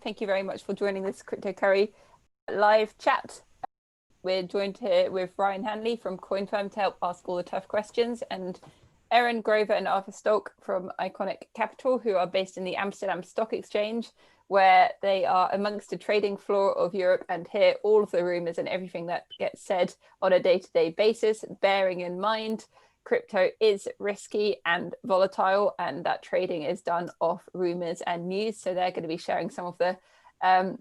Thank you very much for joining this Crypto Curry live chat. We're joined here with Ryan Hanley from Coinfirm to help ask all the tough questions, and Erin Grover and Artur Stolk from Icoinic Capital, who are based in the Amsterdam Stock Exchange, where they are amongst the trading floor of Europe and hear all of the rumors and everything that gets said on a day-to-day basis, bearing in mind crypto is risky and volatile, and that trading is done off rumors and news. So they're going to be sharing some of the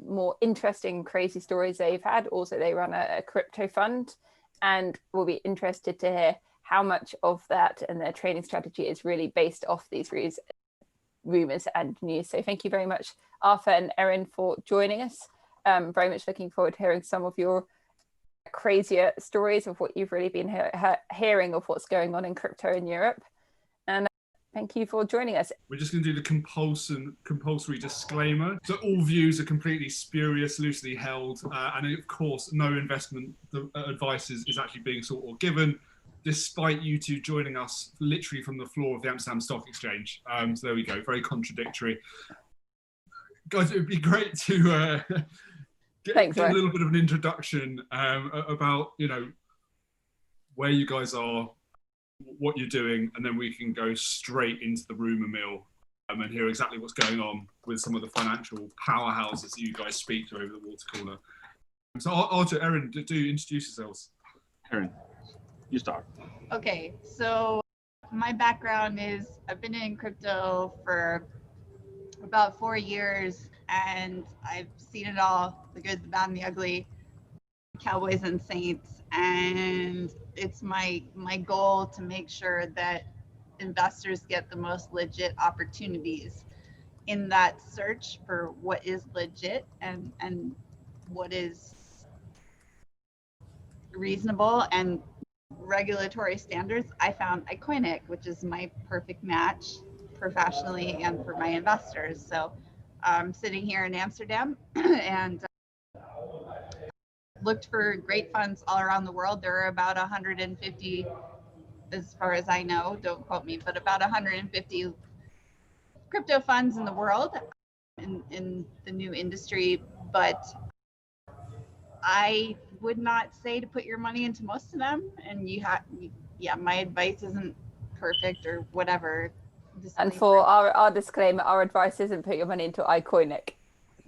more interesting, crazy stories they've had. Also, they run a crypto fund, and we'll be interested to hear how much of that and their trading strategy is really based off these rumors and news. So thank you very much, Arthur and Erin, for joining us. Very much looking forward to hearing some of your crazier stories of what you've really been hearing of what's going on in crypto in Europe. And thank you for joining us. We're just going to do the compulsory disclaimer. So all views are completely spurious, loosely held, and of course, no investment advice is actually being sought or given, despite you two joining us literally from the floor of the Amsterdam Stock Exchange. So there we go, very contradictory. Guys, it would be great to get a little bit of an introduction about, where you guys are, what you're doing, and then we can go straight into the rumor mill and hear exactly what's going on with some of the financial powerhouses that you guys speak to over the water cooler. So Artur, Erin, do introduce yourselves. Erin, you start. Okay, so my background is I've been in crypto for about 4 years, and I've seen it all, the good, the bad, and the ugly, Cowboys and Saints, and it's my goal to make sure that investors get the most legit opportunities in that search for what is legit and what is reasonable and regulatory standards. I found Icoinic, which is my perfect match professionally and for my investors. So I'm sitting here in Amsterdam and looked for great funds all around the world. There are about 150, as far as I know, don't quote me, but about 150 crypto funds in the world in the new industry. But I would not say to put your money into most of them. And my advice isn't perfect or whatever. And for our disclaimer, our advice isn't put your money into Icoinic,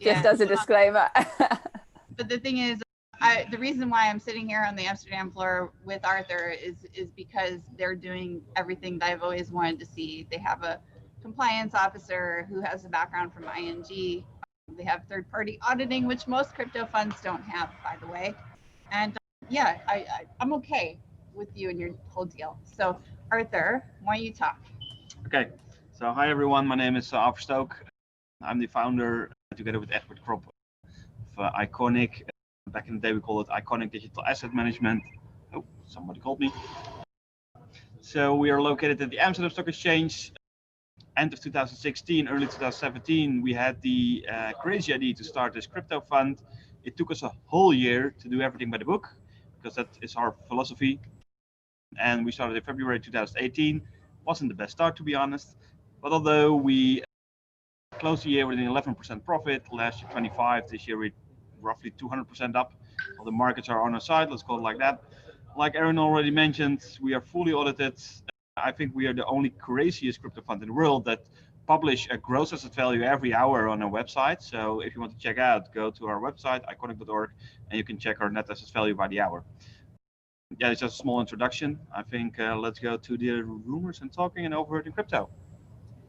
just as a disclaimer. But the thing is, the reason why I'm sitting here on the Amsterdam floor with Arthur is because they're doing everything that I've always wanted to see. They have a compliance officer who has a background from ING. They have third-party auditing, which most crypto funds don't have, by the way. And I'm okay with you and your whole deal. So Arthur, why don't you talk? Okay, so hi everyone, my name is Artur Stolk. I'm the founder, together with Edward Krop, of Icoinic. Back in the day we called it Icoinic Digital Asset Management. Oh, somebody called me. So we are located at the Amsterdam Stock Exchange. End of 2016, early 2017, we had the crazy idea to start this crypto fund. It took us a whole year to do everything by the book, because that is our philosophy. And we started in February 2018. Wasn't the best start, to be honest. But although we closed the year with an 11% profit, last year 25, this year we're roughly 200% up. Well, the markets are on our side, let's call it like that. Like Erin already mentioned, we are fully audited. I think we are the only craziest crypto fund in the world that publish a gross asset value every hour on our website. So if you want to check out, go to our website, icoinic.org, and you can check our net asset value by the hour. Yeah, it's just a small introduction. I think let's go to the rumors and talking and overheard in crypto.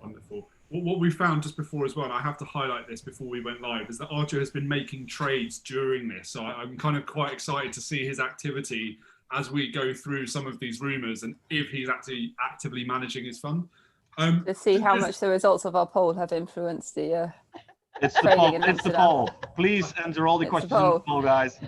Wonderful. What we found just before as well, and I have to highlight this before we went live, is that Artur has been making trades during this. So I'm kind of quite excited to see his activity as we go through some of these rumors and if he's actually actively managing his fund. To see how much the results of our poll have influenced the It's the poll. It's the poll. Please answer all the questions in the poll, guys.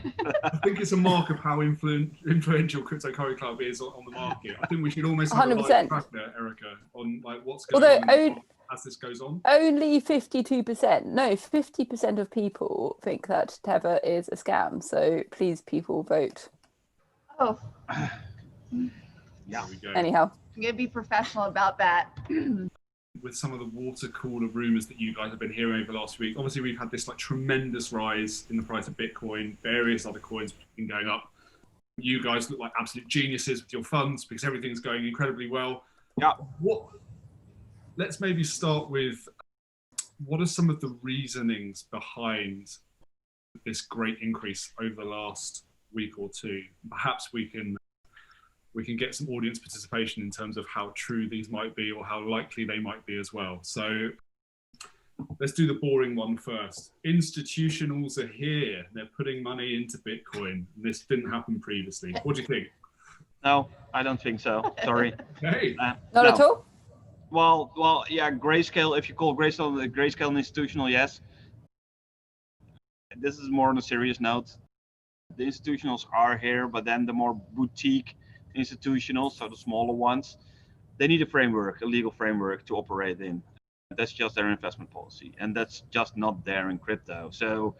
I think it's a mark of how influential Crypto Curry Club is on the market. I think we should almost have 100%. A live track there, Erica, on like what's going on as this goes on. Only 52%, no, 50% of people think that Tether is a scam. So please, people, vote. Oh. Yeah. Anyhow. I'm going to be professional about that. with some of the water cooler rumors that you guys have been hearing over the last week. Obviously, we've had this like tremendous rise in the price of Bitcoin. Various other coins have been going up. You guys look like absolute geniuses with your funds because everything's going incredibly well. Yeah. Let's maybe start with what are some of the reasonings behind this great increase over the last week or two? Perhaps we can get some audience participation in terms of how true these might be or how likely they might be as well. So let's do the boring one first. Institutionals are here. They're putting money into Bitcoin. This didn't happen previously. What do you think? No, I don't think so. Sorry. Hey. Not at all? Well, yeah, Grayscale, if you call Grayscale an institutional, yes. This is more on a serious note. The institutionals are here, but then the more boutique institutionals, so the smaller ones, they need a framework, a legal framework to operate in. That's just their investment policy, and that's just not there in crypto. So,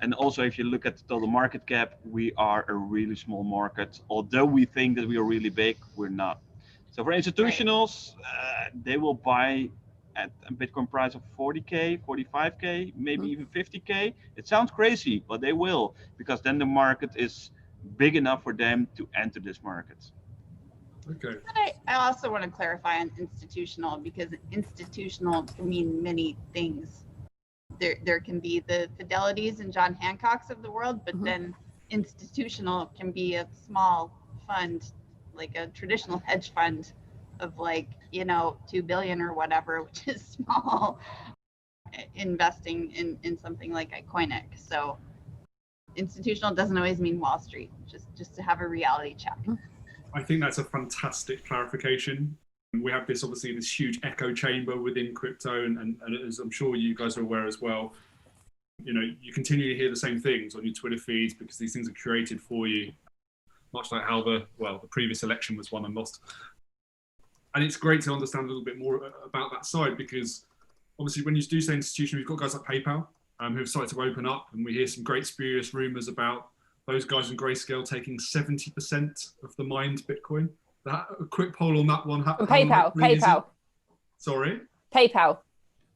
and also if you look at the total market cap, we are a really small market. Although we think that we are really big, we're not. So for institutionals, they will buy at a Bitcoin price of 40K, 45K, maybe even 50K. It sounds crazy, but they will, because then the market is big enough for them to enter this market. Okay. I also want to clarify on institutional, because institutional can mean many things. There can be the Fidelities and John Hancocks of the world, but then institutional can be a small fund, like a traditional hedge fund of like, 2 billion or whatever, which is small, investing in something like Icoinic. So institutional doesn't always mean Wall Street, just to have a reality check. I think that's a fantastic clarification. We have this huge echo chamber within crypto, and as I'm sure you guys are aware as well, you continue to hear the same things on your Twitter feeds because these things are curated for you, much like how the previous election was won and lost. And it's great to understand a little bit more about that side, because obviously when you do say institution, we've got guys like PayPal who have started to open up, and we hear some great spurious rumors about those guys in Grayscale taking 70% of the mined Bitcoin. A quick poll on that one. PayPal. Sorry? PayPal.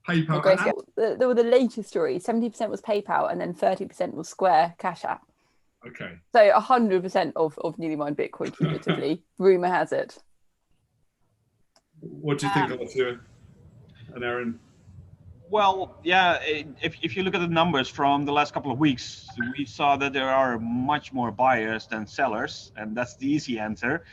PayPal. There were the latest stories. 70% was PayPal, and then 30% was Square Cash App. Okay. So 100% of newly mined Bitcoin cumulatively, rumor has it. What do you think, Artur and Erin? Well, yeah, if you look at the numbers from the last couple of weeks, we saw that there are much more buyers than sellers, and that's the easy answer.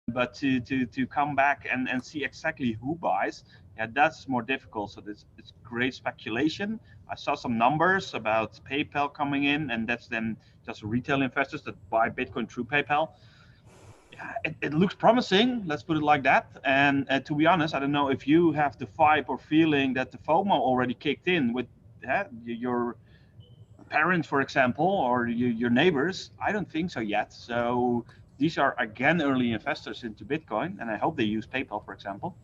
But to come back and see exactly who buys, yeah, that's more difficult. So it's great speculation. I saw some numbers about PayPal coming in, and that's then just retail investors that buy Bitcoin through PayPal. Yeah, it looks promising, let's put it like that. And to be honest, I don't know if you have the vibe or feeling that the FOMO already kicked in with your parents, for example, or your neighbors. I don't think so yet. So these are again early investors into Bitcoin, and I hope they use PayPal, for example.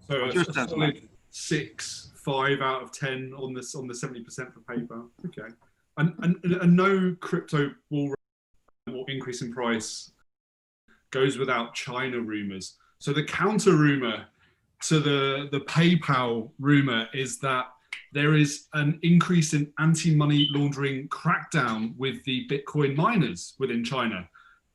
So a solid 5 out of 10 on the 70% for PayPal. Okay, and no crypto bull run or increase in price goes without China rumors. So the counter rumor to the PayPal rumor is that there is an increase in anti-money laundering crackdown with the Bitcoin miners within China.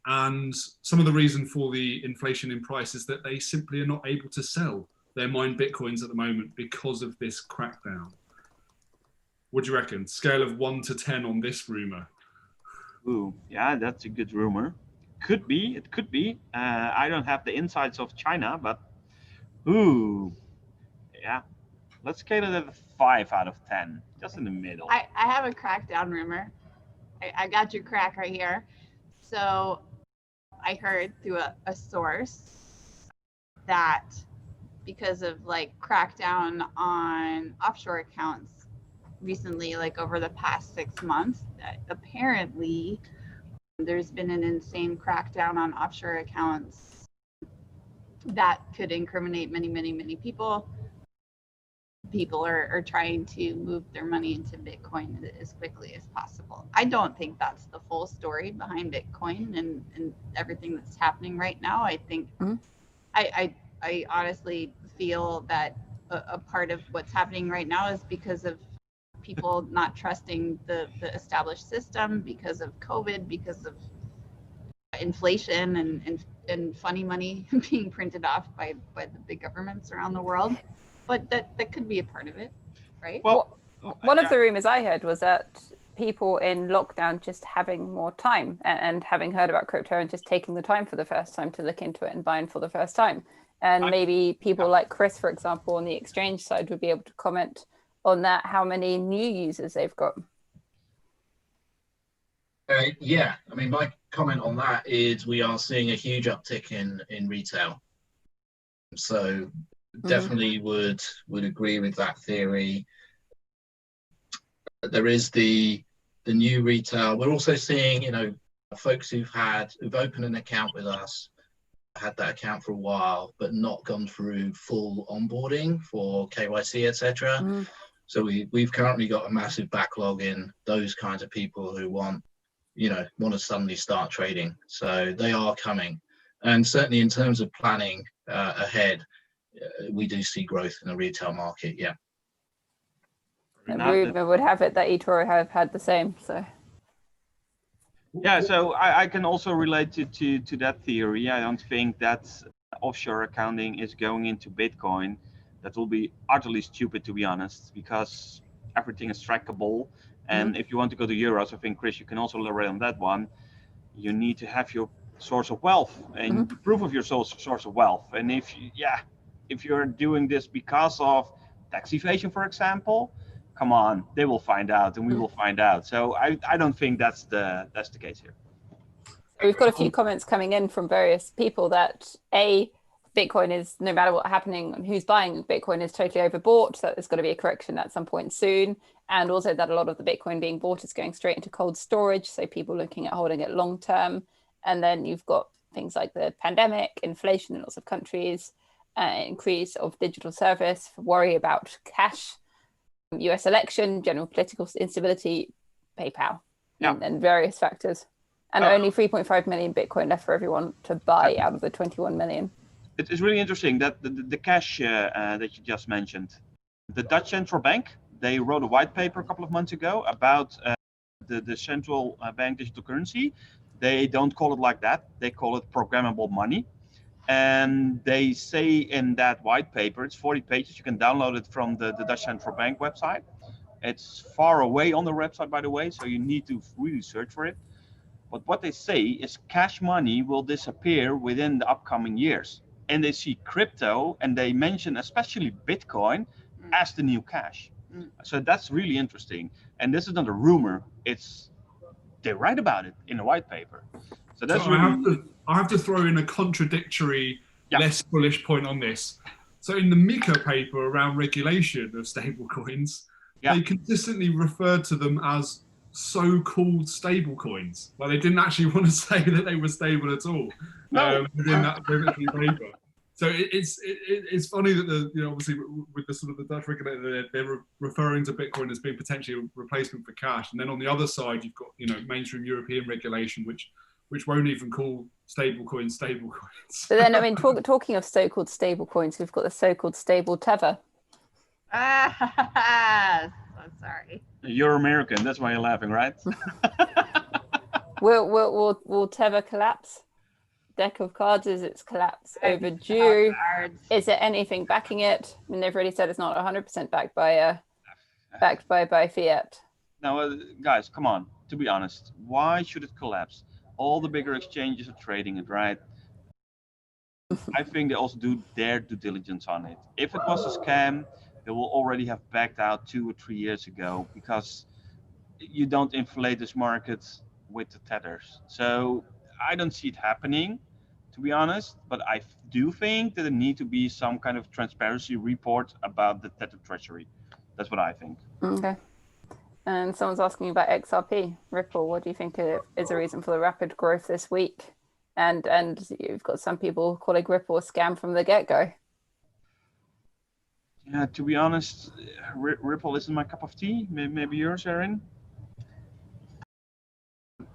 And some of the reason for the inflation in price is that they simply are not able to sell their mined Bitcoins at the moment because of this crackdown. What do you reckon? Scale of 1 to 10 on this rumor? Ooh, yeah, that's a good rumor. Could be, it could be. I don't have the insights of China, but ooh, yeah. Let's scale it at a 5 out of 10, just in the middle. I have a crackdown rumor. I got your crack right here. So I heard through a source that because of like crackdown on offshore accounts recently, like over the past 6 months, that apparently there's been an insane crackdown on offshore accounts that could incriminate many people. People are trying to move their money into Bitcoin as quickly as possible. I don't think that's the full story behind Bitcoin and everything that's happening right now. I think I I honestly feel that a part of what's happening right now is because of people not trusting the established system, because of COVID, because of inflation and funny money being printed off by the big governments around the world. But that could be a part of it, right? Well, one of the rumors I heard was that people in lockdown just having more time and having heard about crypto and just taking the time for the first time to look into it and buying for the first time. And maybe people like Chris, for example, on the exchange side would be able to comment on that, how many new users they've got. Yeah, I mean, my comment on that is we are seeing a huge uptick in retail. So definitely would agree with that theory. There is the new retail. We're also seeing, you know, folks who've opened an account with us, had that account for a while, but not gone through full onboarding for KYC, etc. So we've currently got a massive backlog in those kinds of people who want to suddenly start trading. So they are coming. And certainly in terms of planning ahead, we do see growth in the retail market, yeah. And rumor would have it that eToro have had the same, so. Yeah, so I can also relate to that theory. I don't think that offshore accounting is going into Bitcoin. That will be utterly stupid, to be honest, because everything is trackable. And if you want to go to euros, I think, Chris, you can also elaborate on that one. You need to have your source of wealth and proof of your source of wealth. And if you're doing this because of tax evasion, for example, come on, they will find out and we will find out. So I don't think that's the case here. We've got a few comments coming in from various people that Bitcoin is, no matter what's happening and who's buying Bitcoin, is totally overbought, so there's going to be a correction at some point soon. And also that a lot of the Bitcoin being bought is going straight into cold storage, so people looking at holding it long term. And then you've got things like the pandemic, inflation in lots of countries, increase of digital service, worry about cash, US election, general political instability, PayPal, and various factors. And only 3.5 million Bitcoin left for everyone to buy out of the 21 million. It's really interesting that the cash that you just mentioned. The Dutch Central Bank, they wrote a white paper a couple of months ago about the central bank digital currency. They don't call it like that. They call it programmable money. And they say in that white paper, it's 40 pages. You can download it from the Dutch Central Bank website. It's far away on the website, by the way, so you need to really search for it. But what they say is cash money will disappear within the upcoming years. And they see crypto, and they mention especially Bitcoin as the new cash. So that's really interesting. And this is not a rumor. They write about it in a white paper. So that's I have to throw in a contradictory, less bullish point on this. So in the Mika paper around regulation of stablecoins, they consistently referred to them as so-called stablecoins. Like they didn't actually want to say that they were stable at all within that paper. So it's funny that obviously with the sort of the Dutch regulator, they're referring to Bitcoin as being potentially a replacement for cash, and then on the other side you've got mainstream European regulation which won't even call stablecoins. But then I mean, talking of so-called stablecoins, we've got the so-called stable tether. So sorry. You're American, that's why you're laughing, right? Will tether collapse? Deck of cards is its collapse overdue. Is there anything backing it? I mean, they've already said it's not 100% backed by fiat. Now, guys, come on. To be honest, why should it collapse? All the bigger exchanges are trading it, right? I think they also do their due diligence on it. If it was a scam, they will already have backed out 2 or 3 years ago, because you don't inflate this market with the tethers. So I don't see it happening, to be honest, but I do think that there need to be some kind of transparency report about the tether treasury. That's what I think. Okay. And someone's asking about XRP, Ripple. What do you think is a reason for the rapid growth this week? And you've got some people calling Ripple a scam from the get-go. Yeah, to be honest, Ripple isn't my cup of tea. Maybe yours, Erin?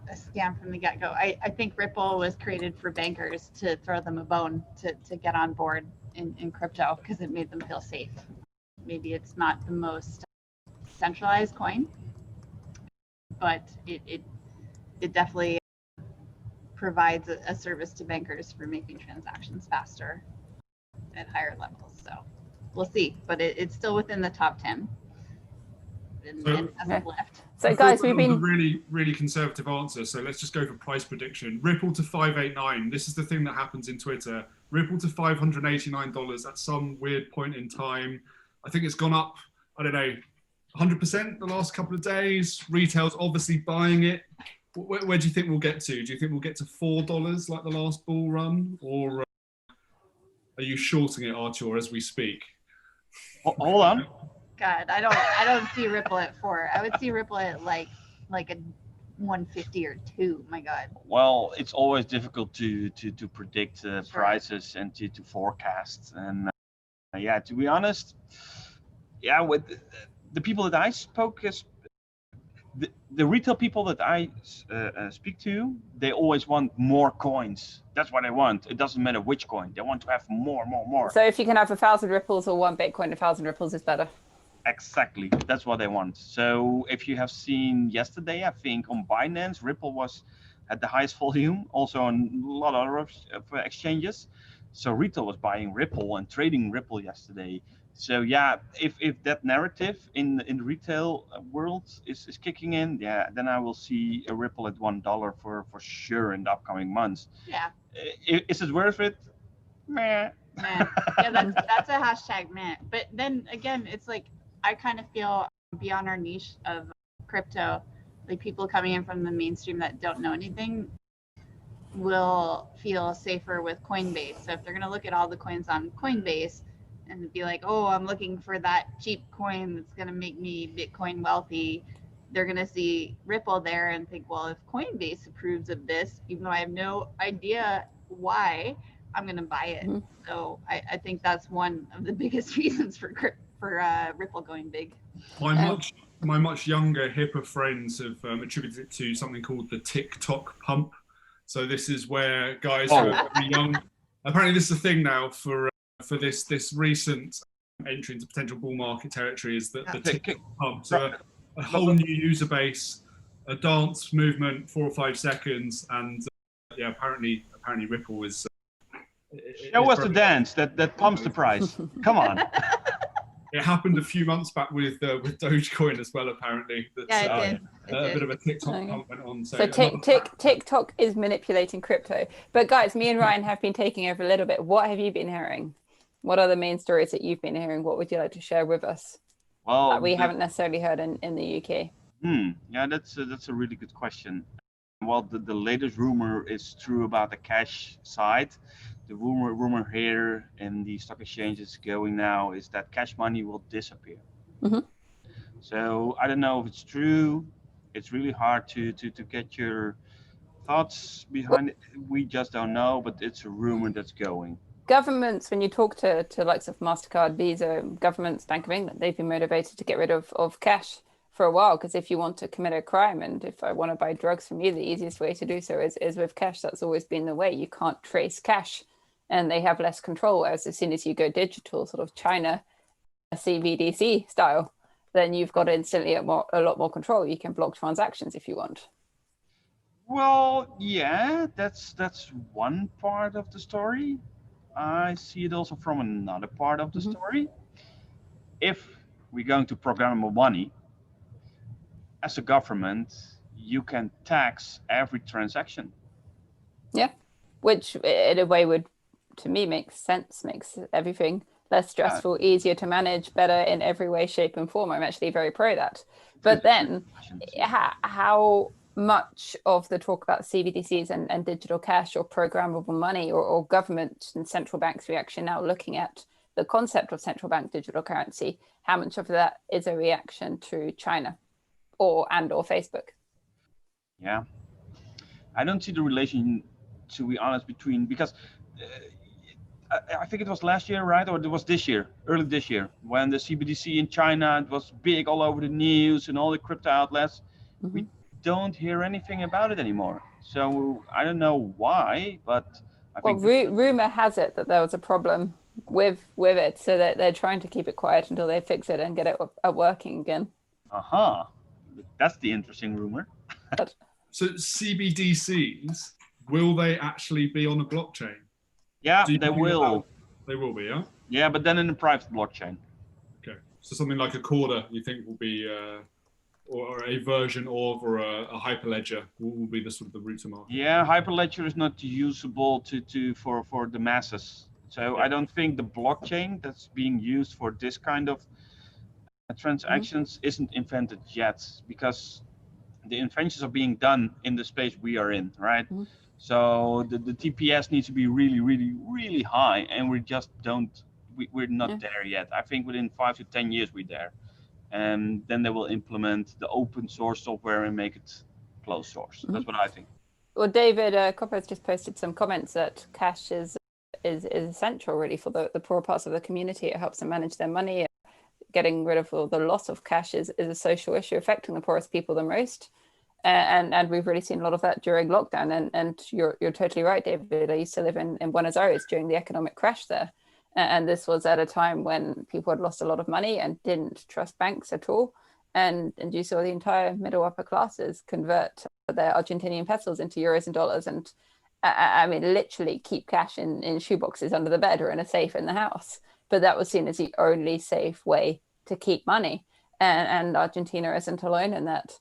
A scam from the get-go. I think Ripple was created for bankers to throw them a bone to get on board. in crypto because it made them feel safe. Maybe it's not the most centralized coin, but it definitely provides a service to bankers for making transactions faster at higher levels. So we'll see, but it's still within the top 10 and hasn't left. So guys, we've been a really conservative answer. So let's just go for price prediction. Ripple to 589. This is the thing that happens in Twitter. Ripple to $589 at some weird point in time. I think it's gone up, I don't know, 100% the last couple of days. Retail's obviously buying it. Where do you think we'll get to? Do you think we'll get to $4 like the last bull run? Or are you shorting it, Artur, as we speak? Hold on. God, I don't see Ripple at 4. I would see Ripple at like a 150 or 2. My God. Well, it's always difficult to predict Sure. prices and to forecast. And yeah, to be honest, yeah, with the people that I spoke, the retail people that I speak to, they always want more coins. That's what they want. It doesn't matter which coin. They want to have more. So if you can have 1,000 ripples or 1 Bitcoin, 1,000 ripples is better. Exactly, that's what they want. So if you have seen yesterday, I think on Binance, Ripple had the highest volume, also on a lot of other exchanges. So retail was buying Ripple and trading Ripple yesterday. So yeah, if that narrative in the retail world is kicking in, yeah, then I will see a Ripple at $1 for sure in the upcoming months. Yeah. Is it worth it? Meh. Man. Yeah, that's a hashtag, man. But then again, it's like I kind of feel beyond our niche of crypto, like people coming in from the mainstream that don't know anything will feel safer with Coinbase. So if they're going to look at all the coins on Coinbase and be like, oh, I'm looking for that cheap coin that's going to make me Bitcoin wealthy, they're going to see Ripple there and think, well, if Coinbase approves of this, even though I have no idea why, I'm going to buy it. Mm-hmm. So I think that's one of the biggest reasons for Ripple going big. My much younger, hipper friends have attributed it to something called the TikTok pump. So this is where guys who are very young. Apparently, this is a thing now for this recent entry into potential bull market territory is that the TikTok pump. So a whole new user base, a dance movement, 4 or 5 seconds, and yeah, apparently Ripple is. Show us the dance that pumps the price. Come on. It happened a few months back with Dogecoin as well, apparently. Yeah, it did. A bit of a TikTok pump went on. So TikTok is manipulating crypto. But guys, me and Ryan have been taking over a little bit. What have you been hearing? What are the main stories that you've been hearing? What would you like to share with us that we haven't necessarily heard in the UK? Yeah, that's a really good question. Well, the latest rumor is true about the cash side. The rumor here in the stock exchanges going now is that cash money will disappear. Mm-hmm. So I don't know if it's true. It's really hard to get your thoughts behind it. We just don't know, but it's a rumor that's going. Governments, when you talk to likes of MasterCard, Visa, governments, Bank of England, they've been motivated to get rid of cash for a while, because if you want to commit a crime and if I want to buy drugs from you, the easiest way to do so is with cash. That's always been the way. You can't trace cash and they have less control. As soon as you go digital, sort of China, CBDC style, then you've got instantly a lot more control. You can block transactions if you want. Well, yeah, that's one part of the story. I see it also from another part of the story. If we're going to programmable money, as a government, you can tax every transaction. Yeah, which in a way would, to me, makes sense, makes everything less stressful, easier to manage, better in every way, shape and form. I'm actually very pro that. But then how much of the talk about CBDCs and digital cash or programmable money or government and central banks reaction now looking at the concept of central bank digital currency, how much of that is a reaction to China or Facebook? Yeah, I don't see the relation, to be honest, because I think it was last year, right? Or it was this year, early this year, when the CBDC in China, it was big all over the news and all the crypto outlets. We don't hear anything about it anymore. So I don't know why, but I think... Well, rumor has it that there was a problem with it, so that they're trying to keep it quiet until they fix it and get it working again. That's the interesting rumor. So CBDCs, will they actually be on a blockchain? Yeah, they will. They will be, yeah? Yeah, but then in a private blockchain. Okay. So something like a Corda, you think will be, or a version of, or a Hyperledger will be the sort of the route to market? Yeah, Hyperledger is not usable for the masses. So I don't think the blockchain that's being used for this kind of transactions isn't invented yet, because the inventions are being done in the space we are in, right? So the TPS needs to be really, really, really high, and we're not there yet. I think within 5 to 10 years we're there, and then they will implement the open source software and make it closed source. That's what I think. Well, David Copper has just posted some comments that cash is essential really for the poorer parts of the community. It helps them manage their money. Getting rid of the loss of cash is a social issue affecting the poorest people the most. And we've really seen a lot of that during lockdown. And you're totally right, David. I used to live in Buenos Aires during the economic crash there. And this was at a time when people had lost a lot of money and didn't trust banks at all. And you saw the entire middle upper classes convert their Argentinian pesos into euros and dollars. And I mean, literally keep cash in shoeboxes under the bed or in a safe in the house. But that was seen as the only safe way to keep money. And Argentina isn't alone in that.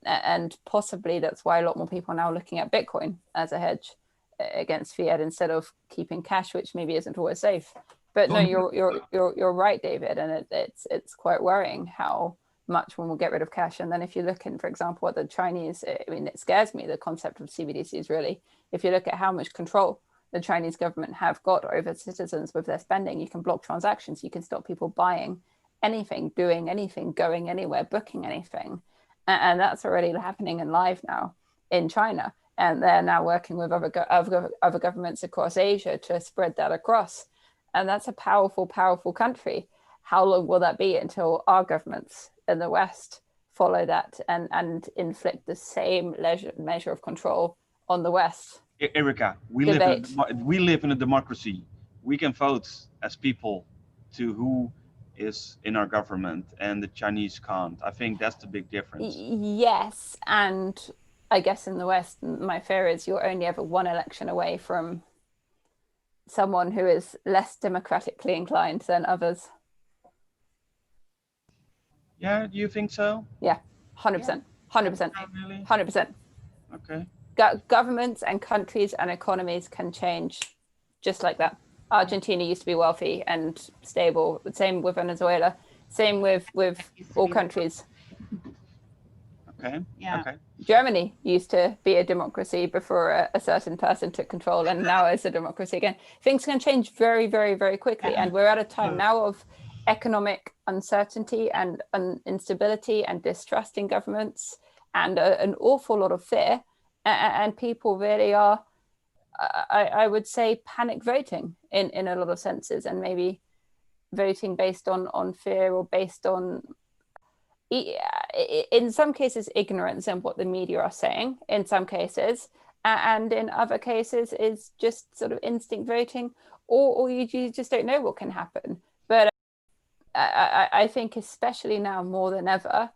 And possibly that's why a lot more people are now looking at Bitcoin as a hedge against fiat instead of keeping cash, which maybe isn't always safe. But no, you're right, David, and it's quite worrying how much one will get rid of cash. And then if you look in, for example, at the Chinese, I mean, it scares me, the concept of CBDCs really. If you look at how much control the Chinese government have got over citizens with their spending, you can block transactions, you can stop people buying anything, doing anything, going anywhere, booking anything. And that's already happening in live now in China. And they're now working with other governments across Asia to spread that across. And that's a powerful, powerful country. How long will that be until our governments in the West follow that and inflict the same measure of control on the West? Erica, we live in a democracy. We can vote as people to who is in our government, and the Chinese can't. I think that's the big difference. Yes, and I guess in the West, my fear is you're only ever one election away from someone who is less democratically inclined than others. Yeah, do you think so? Yeah, 100%. 100%. Really? 100%. Okay. Governments and countries and economies can change just like that. Argentina used to be wealthy and stable. Same with Venezuela. Same with all countries. Okay. Yeah. Okay. Germany used to be a democracy before a certain person took control, and now it's a democracy again. Things can change very, very, very quickly. And we're at a time now of economic uncertainty and instability and distrust in governments and an awful lot of fear. And people really are, I would say, panic voting in a lot of senses, and maybe voting based on fear or based on, in some cases, ignorance in what the media are saying, in some cases, and in other cases is just sort of instinct voting, or you just don't know what can happen. But I think especially now more than ever,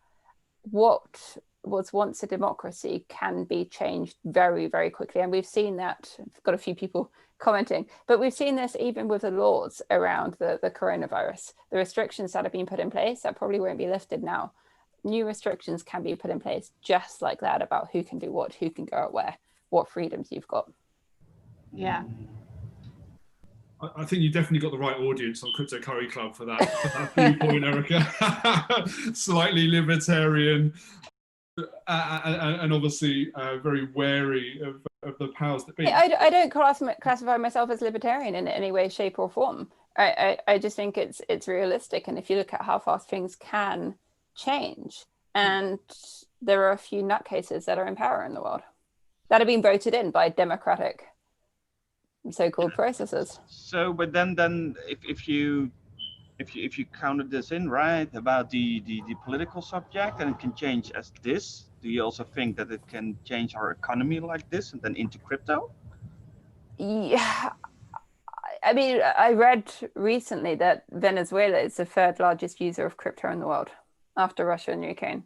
what was once a democracy can be changed very, very quickly. And we've seen that. I've got a few people commenting, but we've seen this even with the laws around the coronavirus. The restrictions that have been put in place that probably won't be lifted now. New restrictions can be put in place just like that about who can do what, who can go out where, what freedoms you've got. Yeah. I think you definitely got the right audience on Crypto Curry Club for that viewpoint, Erica. Slightly libertarian, and obviously very wary of the powers that be. I don't classify myself as libertarian in any way, shape, or form. I just think it's realistic, and if you look at how fast things can change, and there are a few nutcases that are in power in the world that have been voted in by democratic so-called processes. So, but then if you counted this in, right, about the political subject, and it can change as this, do you also think that it can change our economy like this and then into crypto? Yeah, I mean, I read recently that Venezuela is the third largest user of crypto in the world after Russia and Ukraine.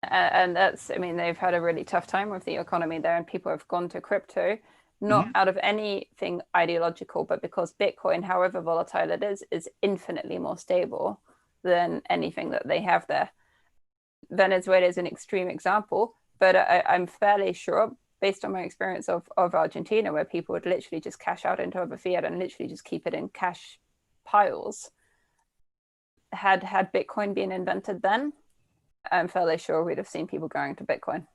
And that's, I mean, they've had a really tough time with the economy there, and people have gone to crypto, not out of anything ideological, but because Bitcoin, however volatile it is infinitely more stable than anything that they have there. Venezuela is an extreme example, but I'm fairly sure, based on my experience of Argentina, where people would literally just cash out into other fiat and literally just keep it in cash piles, had Bitcoin been invented then, I'm fairly sure we'd have seen people going to Bitcoin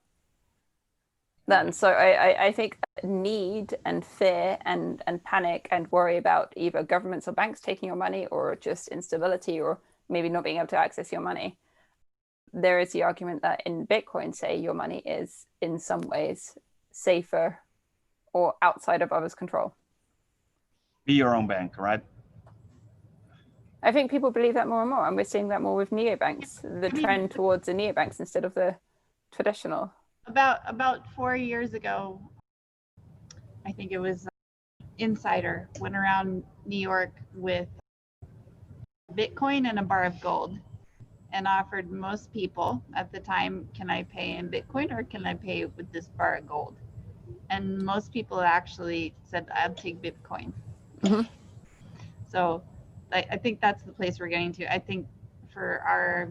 then. So I think need and fear and panic and worry about either governments or banks taking your money, or just instability, or maybe not being able to access your money. There is the argument that in Bitcoin, say, your money is in some ways safer or outside of others' control. Be your own bank, right? I think people believe that more and more, and we're seeing that more with neobanks, the trend towards the neobanks instead of the traditional. About 4 years ago, I think it was Insider went around New York with Bitcoin and a bar of gold, and offered most people at the time, can I pay in Bitcoin or can I pay with this bar of gold? And most people actually said, I'll take Bitcoin. So I think that's the place we're getting to. I think for our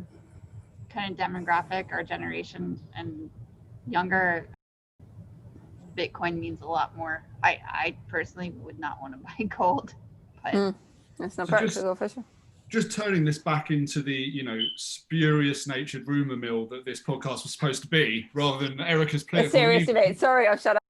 kind of demographic, our generation and younger, Bitcoin means a lot more. I personally would not want to buy gold, but that's not practical for sure. Just turning this back into the, you know, spurious natured rumor mill that this podcast was supposed to be, rather than Erica's political. Seriously, mate. Sorry, I've shut up.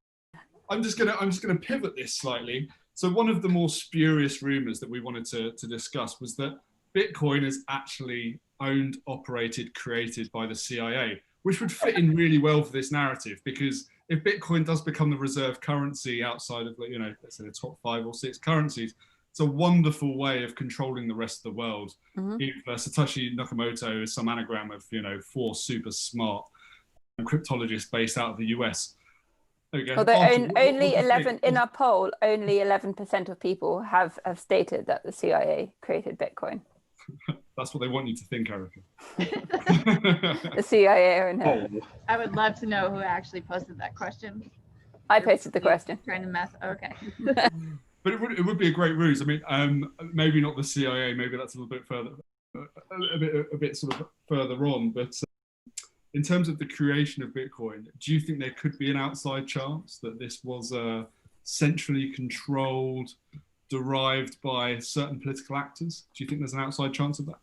I'm just gonna pivot this slightly. So one of the more spurious rumors that we wanted to discuss was that Bitcoin is actually owned, operated, created by the CIA, which would fit in really well for this narrative, because if Bitcoin does become the reserve currency outside of, you know, let's say the top 5 or 6 currencies, it's a wonderful way of controlling the rest of the world. If Satoshi Nakamoto is some anagram of, you know, 4 super smart cryptologists based out of the US. Although only 11 in our poll, only 11% of people have stated that the CIA created Bitcoin. That's what they want you to think, Erica. The CIA and her. I would love to know who actually posted that question. I posted the question. Trying to mess. Okay. But it would be a great ruse. I mean, maybe not the CIA. Maybe that's a little bit further, a bit sort of further on. But in terms of the creation of Bitcoin, do you think there could be an outside chance that this was centrally controlled, derived by certain political actors? Do you think there's an outside chance of that?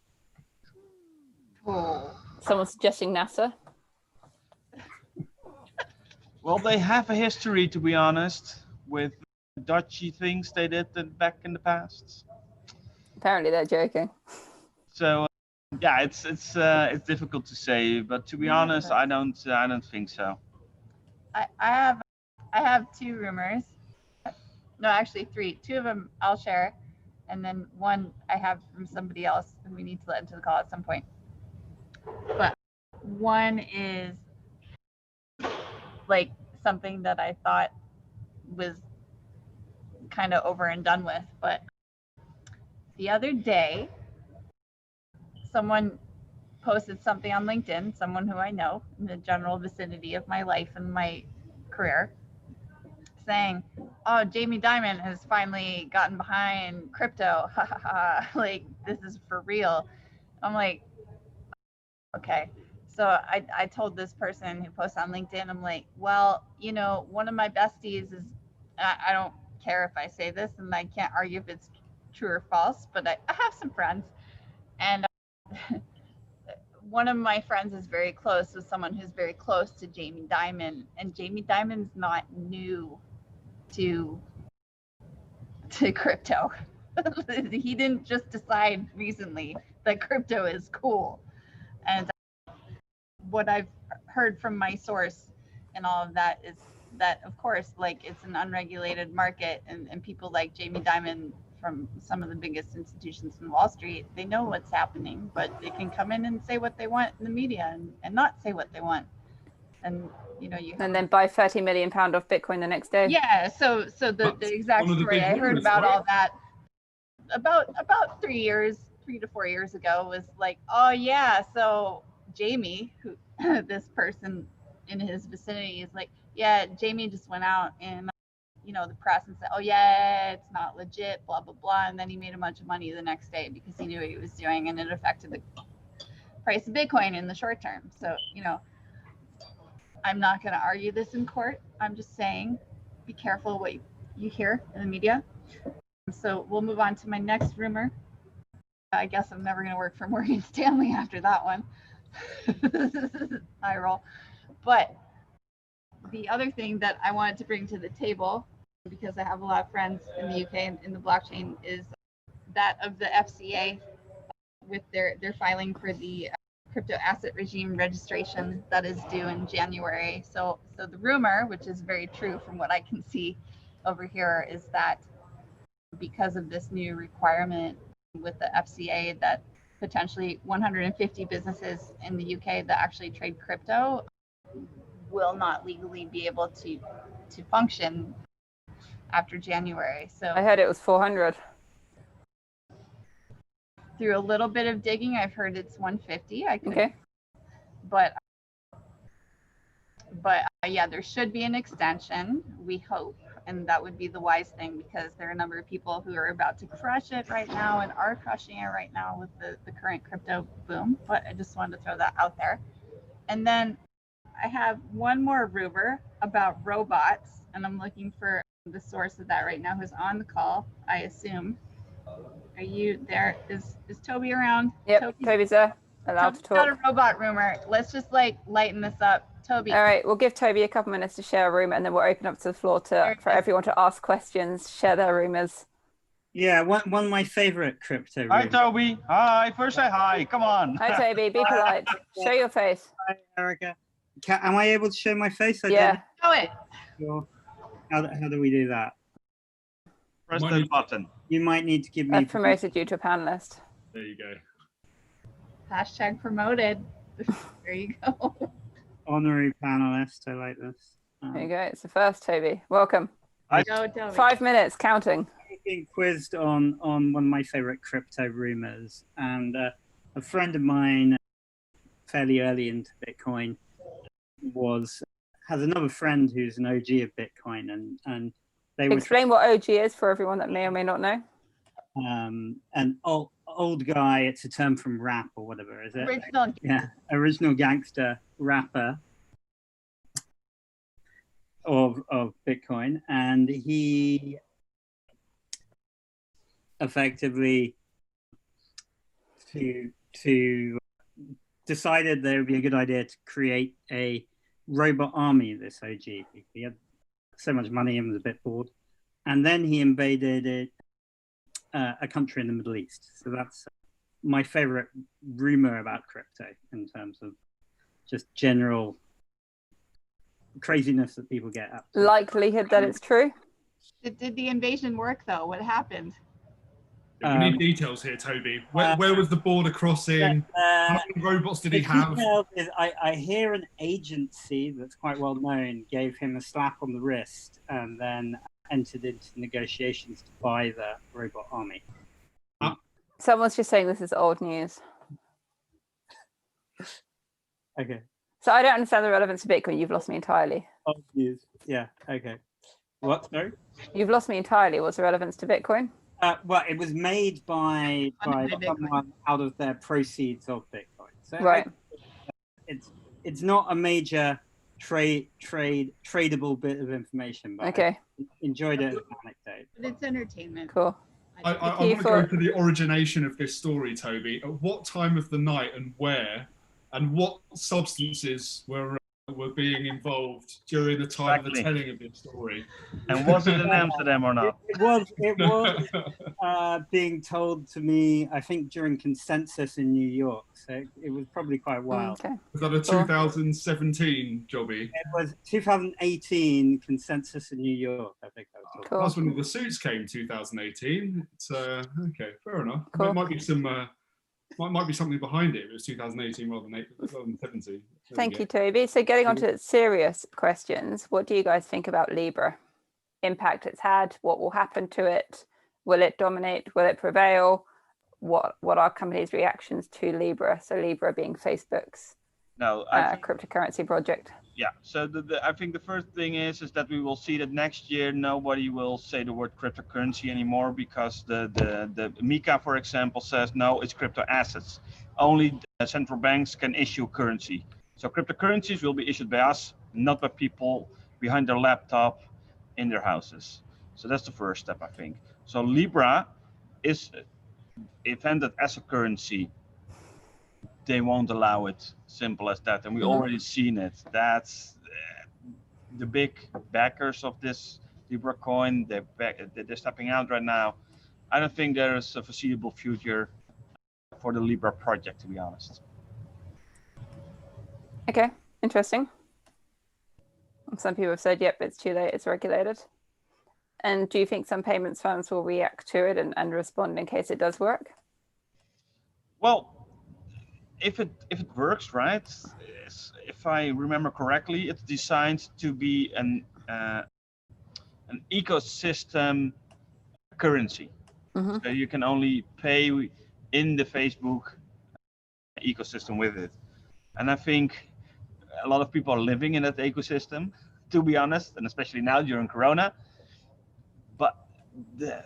Someone suggesting NASA? Well, they have a history, to be honest, with dodgy things they did back in the past. Apparently they're joking. So yeah, it's difficult to say, but to be honest, I don't think so. I have 2 rumors. No, actually 3. 2 of them I'll share, and then 1 I have from somebody else who we need to let into the call at some point. But 1 is like something that I thought was kind of over and done with, but the other day someone posted something on LinkedIn, someone who I know in the general vicinity of my life and my career, saying, oh, Jamie Dimon has finally gotten behind crypto. Like, this is for real. I'm like, okay. So I told this person who posted on LinkedIn, I'm like, well, you know, one of my besties is, I don't care if I say this, and I can't argue if it's true or false, but I have some friends, and one of my friends is very close with someone who's very close to Jamie Dimon, and Jamie Dimon's not new to crypto. He didn't just decide recently that crypto is cool. And what I've heard from my source and all of that is that, of course, like, it's an unregulated market, and people like Jamie Dimon from some of the biggest institutions in Wall Street, they know what's happening, but they can come in and say what they want in the media and not say what they want. And, you know, and then buy 30 million pound of Bitcoin the next day. Yeah. So the exact story I heard about all that about 3 to 4 years ago, was like, oh yeah, so Jamie, who this person in his vicinity is like, yeah, Jamie just went out in the press and said, oh yeah, it's not legit, blah blah blah, and then he made a bunch of money the next day because he knew what he was doing, and it affected the price of Bitcoin in the short term. So I'm not going to argue this in court. I'm just saying, be careful what you hear in the media. So we'll move on to my next rumor. I guess I'm never going to work for Morgan Stanley after that one. I roll. But the other thing that I wanted to bring to the table, because I have a lot of friends in the UK and in the blockchain, is that of the FCA with their filing for the crypto asset regime registration that is due in January. So the rumor, which is very true from what I can see over here, is that because of this new requirement with the FCA, that potentially 150 businesses in the UK that actually trade crypto will not legally be able to function after January. So I heard it was 400. Through a little bit of digging, I've heard it's 150. Okay. But yeah, there should be an extension, we hope, and that would be the wise thing, because there are a number of people who are about to crush it right now and are crushing it right now with the current crypto boom. But I just wanted to throw that out there. And then I have one more rumor about robots, and I'm looking for the source of that right now, who's on the call, I assume. Are you there? Is Toby around? Yep, Toby's there. Allowed to talk. Got a robot rumor. Let's just lighten this up. Toby. All right, we'll give Toby a couple minutes to share a rumor, and then we'll open up to the floor for everyone to ask questions, share their rumors. Yeah, one of my favorite crypto Hi, rumors. Toby. Hi. First say hi. Come on. Hi, Toby. Be polite. Show your face. Hi, Erica. Am I able to show my face? Yeah. Show it. Sure. How do we do that? Press the button. You might need to give me. I've promoted you to a panelist. There you go. Hashtag promoted. There you go. Honorary panelist. I like this. There you go. It's the first, Toby. Welcome. Go, Toby. 5 minutes, counting. I'm being quizzed on one of my favorite crypto rumors, and a friend of mine, fairly early into Bitcoin, has another friend who's an OG of Bitcoin, and they were Explain what OG is for everyone that may or may not know. an old guy. It's a term from rap or whatever, is it? Original. Yeah, original gangster rapper of Bitcoin, and he effectively to decided that it would be a good idea to create a robot army. This OG, he had so much money and was a bit bored, and then he invaded a country in the Middle East. So that's my favorite rumor about crypto in terms of just general craziness that people get up to. Likelihood that it's true. Did the invasion work though? What happened? We need details here, Toby. Where was the border crossing? How many robots did he have? I hear an agency that's quite well known gave him a slap on the wrist and then entered into negotiations to buy the robot army. Someone's just saying this is old news. Okay. So I don't understand the relevance of Bitcoin. You've lost me entirely. Old news. Yeah. Okay. What? Sorry? You've lost me entirely. What's the relevance to Bitcoin? Well, it was made by someone out of their proceeds of Bitcoin. So Right. It's not a major tradable bit of information, but Okay. I enjoyed it as an anecdote. But it's entertainment. Cool. I want to go to the origination of this story, Toby. At what time of the night and where, and what substances were being involved during the time of the telling of this story? And was it in Amsterdam or not? It was being told to me, I think, during consensus in New York. So it was probably quite wild. Okay. Was that a 2017 jobby? It was 2018 consensus in New York, I think. Cool. That's when the suits came, 2018. It's okay, fair enough. Cool. There might be some. Might be something behind it. It was 2018 rather than 17. Thank you, Toby. So getting on to serious questions, what do you guys think about Libra? Impact it's had, what will happen to it, Will it dominate? Will it prevail? What are companies' reactions to Libra? So Libra being Facebook's cryptocurrency project. Yeah, so I think the first thing is that we will see that next year nobody will say the word cryptocurrency anymore, because the MiCA, for example, says no, it's crypto assets. Only central banks can issue currency. So cryptocurrencies will be issued by us, not by people behind their laptop in their houses. So that's the first step, I think. So Libra is intended as a currency. They won't allow it, simple as that, and we already seen it. That's the big backers of this Libra coin. They're stepping out right now. I don't think there is a foreseeable future for the Libra project, to be honest. Okay, interesting. Some people have said, yep, it's too late, it's regulated. And do you think some payments firms will react to it and respond in case it does work? Well, if it works, right? If I remember correctly, it's designed to be an ecosystem currency. So you can only pay in the Facebook ecosystem with it. And I think a lot of people are living in that ecosystem, to be honest, and especially now during Corona. But the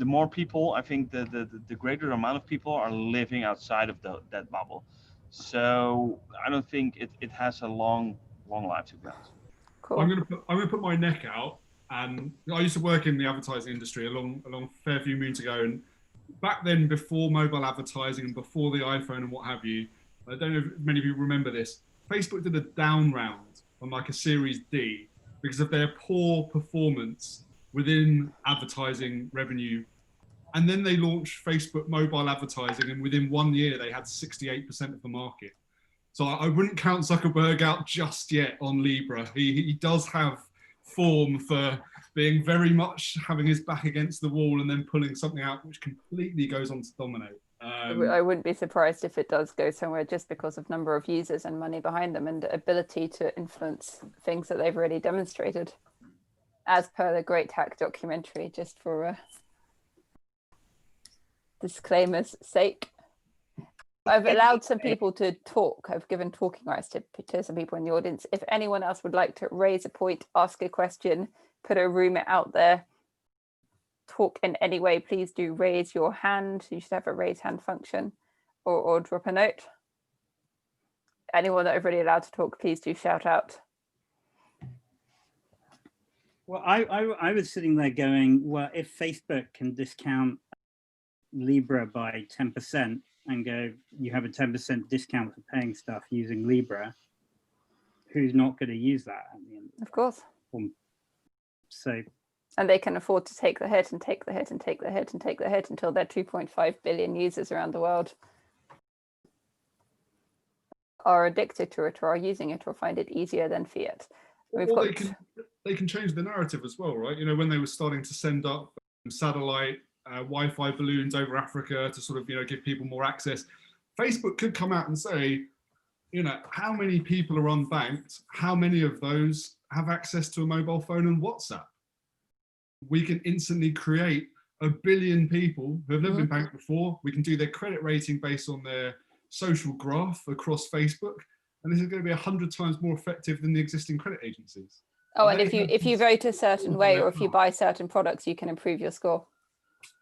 more people, I think the greater amount of people are living outside of that bubble. So I don't think it has a long life, to be honest. Cool. I'm gonna put my neck out, and I used to work in the advertising industry a long fair few moons ago, and back then, before mobile advertising and before the iPhone and what have you, I don't know if many of you remember this, Facebook did a down round on like a Series D because of their poor performance within advertising revenue. And then they launched Facebook mobile advertising, and within 1 year, they had 68% of the market. So I wouldn't count Zuckerberg out just yet on Libra. He does have form for being very much having his back against the wall and then pulling something out which completely goes on to dominate. I wouldn't be surprised if it does go somewhere, just because of number of users and money behind them and the ability to influence things that they've already demonstrated, as per the Great Hack documentary, just for disclaimer's sake. I've allowed some people to talk. I've given talking rights to some people in the audience. If anyone else would like to raise a point, ask a question, put a rumor out there, talk in any way, please do raise your hand. You should have a raise hand function, or drop a note. Anyone that I've already allowed to talk, please do shout out. Well, I was sitting there going, well, if Facebook can discount Libra by 10% and go, you have a 10% discount for paying stuff using Libra, who's not going to use that at the end? Of course. So, and they can afford to take the hit and take the hit and take the hit and take the hit until they're 2.5 billion users around the world are addicted to it or are using it or find it easier than fiat. They can change the narrative as well, right? You know, when they were starting to send up satellite Wi-Fi balloons over Africa to sort of, you know, give people more access, Facebook could come out and say, you know, how many people are unbanked? How many of those have access to a mobile phone and WhatsApp? We can instantly create 1 billion people who have never been banked before. We can do their credit rating based on their social graph across Facebook. And this is going to be 100 times more effective than the existing credit agencies. Oh, and if you vote a certain way or if you buy certain products, you can improve your score.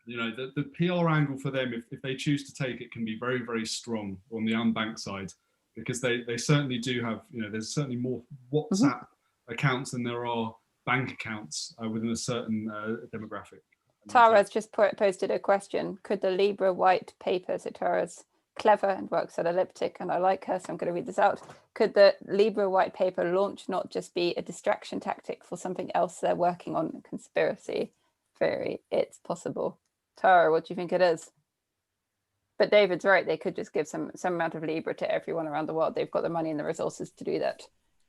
You know, the PR angle for them, if they choose to take it, can be very, very strong on the unbanked side, because they certainly do have, you know, there's certainly more WhatsApp accounts than there are bank accounts within a certain demographic. Tara's just posted a question. Could the Libra white paper, so Tara's clever and works at Elliptic, and I like her, so I'm going to read this out. Could the Libra white paper launch not just be a distraction tactic for something else they're working on, conspiracy theory? It's possible. Tara, what do you think it is? But David's right, they could just give some amount of Libra to everyone around the world. They've got the money and the resources to do that.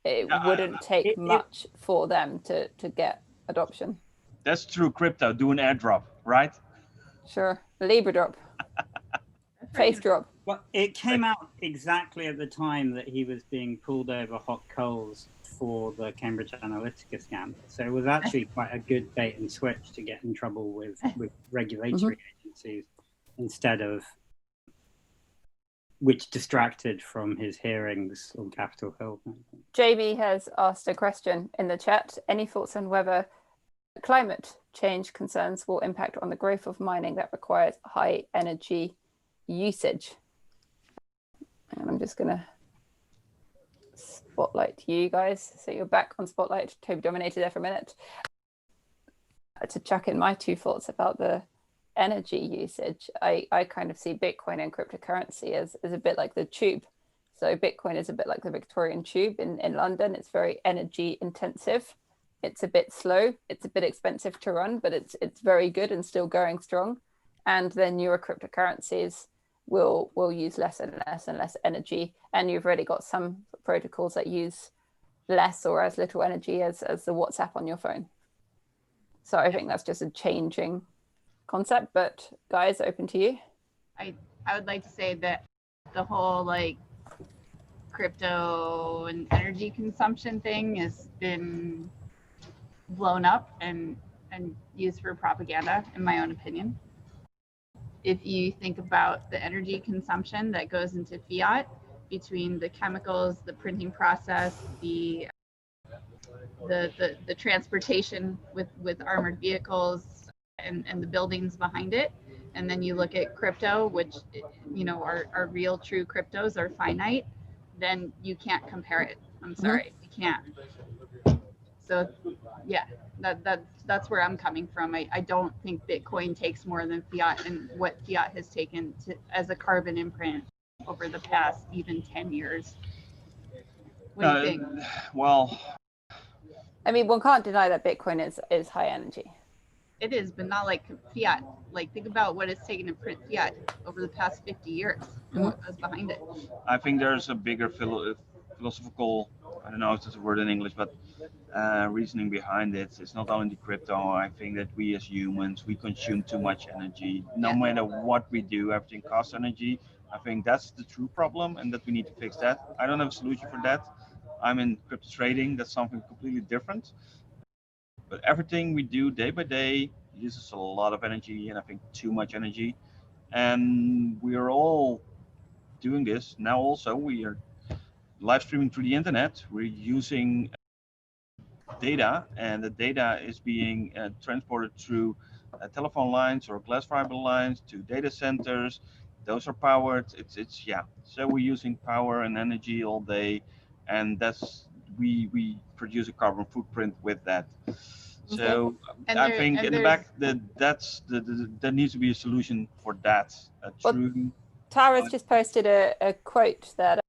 It wouldn't take much for them to get adoption. That's true. Crypto, do an airdrop, right? Sure. Libra drop. Face drop. Well, it came out exactly at the time that he was being pulled over hot coals for the Cambridge Analytica scam. So it was actually quite a good bait and switch to get in trouble with regulatory agencies instead of which distracted from his hearings on Capitol Hill. JB has asked a question in the chat. Any thoughts on whether climate change concerns will impact on the growth of mining that requires high energy usage? And I'm just going to spotlight you guys. So you're back on Spotlight. Toby dominated there for a minute. To chuck in my 2 thoughts about the energy usage, I kind of see Bitcoin and cryptocurrency as a bit like the tube. So Bitcoin is a bit like the Victorian tube in London. It's very energy intensive. It's a bit slow. It's a bit expensive to run, but it's very good and still going strong. And then newer cryptocurrencies will use less and less and less energy. And you've already got some protocols that use less or as little energy as the WhatsApp on your phone. So I think that's just a changing concept, but guys, open to you. I would like to say that the whole like crypto and energy consumption thing has been blown up and used for propaganda, in my own opinion. If you think about the energy consumption that goes into fiat between the chemicals, the printing process, the transportation with armored vehicles and the buildings behind it, and then you look at crypto, which are real true cryptos, are finite, then you can't compare it. I'm sorry, you can't. So yeah, that's where I'm coming from. I don't think Bitcoin takes more than fiat, and what fiat has taken as a carbon imprint over the past even 10 years. What do you think? Well, I mean, one can't deny that Bitcoin is high energy. It is, but not like fiat. Like, think about what it's taken to print fiat over the past 50 years and what goes behind it. I think there's a bigger philosophical, I don't know if that's a word in English, but reasoning behind it. It's not only the crypto. I think that we as humans, we consume too much energy. No matter what we do, everything costs energy. I think that's the true problem, and that we need to fix that. I don't have a solution for that. I'm in crypto trading. That's something completely different. But everything we do day by day uses a lot of energy, and I think too much energy. And we are all doing this now. Also, we are live streaming through the internet. We're using data, and the data is being transported through telephone lines or glass fiber lines to data centers. Those are powered. It's yeah. So we're using power and energy all day, and that's we produce a carbon footprint with that. So I think in the back there needs to be a solution for that. Tara's just posted a quote that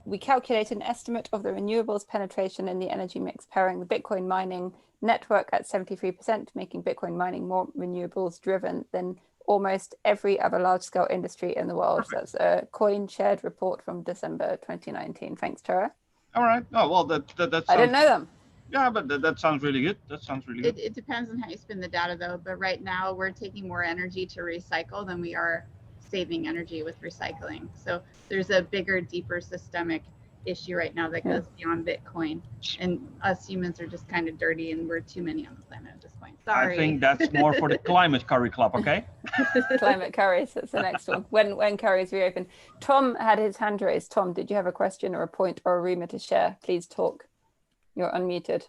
we calculate an estimate of the renewables penetration in the energy mix powering the Bitcoin mining network at 73%, making Bitcoin mining more renewables driven than almost every other large-scale industry in the world. Perfect. That's a Coin shared report from December 2019. Thanks, Tara. All right. Oh, well, that sounds... I didn't know them. Yeah, but that sounds really good. That sounds really good. It depends on how you spin the data, though. But right now, we're taking more energy to recycle than we are saving energy with recycling. So there's a bigger, deeper systemic issue right now that goes beyond Bitcoin. And us humans are just kind of dirty, and we're too many on the planet at this point. Sorry. I think that's more for the climate curry club, okay? Climate curries, that's the next one. When curries reopen. Tom had his hand raised. Tom, did you have a question or a point or a rumor to share? Please talk. You're unmuted.